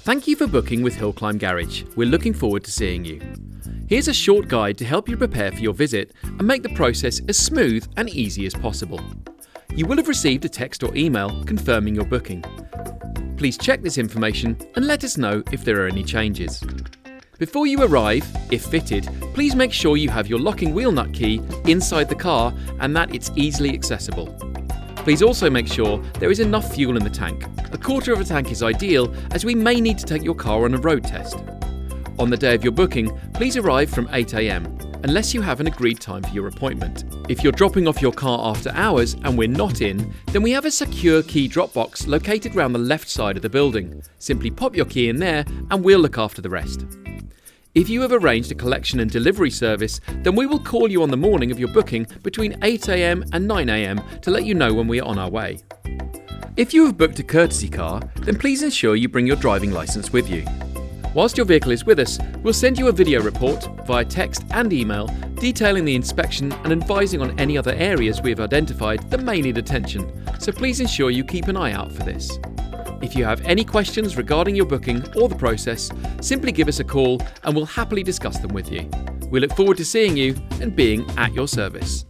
Thank you for booking with Hillclimb Garage. We're looking forward to seeing you. Here's a short guide to help you prepare for your visit and make the process as smooth and easy as possible. You will have received a text or email confirming your booking. Please check this information and let us know if there are any changes. Before you arrive, if fitted, please make sure you have your locking wheel nut key inside the car and that it's easily accessible. Please also make sure there is enough fuel in the tank. A quarter of a tank is ideal as we may need to take your car on a road test. On the day of your booking, please arrive from 8 AM, unless you have an agreed time for your appointment. If you're dropping off your car after hours and we're not in, then we have a secure key drop box located around the left side of the building. Simply pop your key in there and we'll look after the rest. If you have arranged a collection and delivery service, then we will call you on the morning of your booking between 8 AM and 9 AM to let you know when we are on our way. If you have booked a courtesy car, then please ensure you bring your driving licence with you. Whilst your vehicle is with us, we'll send you a video report via text and email detailing the inspection and advising on any other areas we have identified that may need attention, so please ensure you keep an eye out for this. If you have any questions regarding your booking or the process, simply give us a call and we'll happily discuss them with you. We look forward to seeing you and being at your service.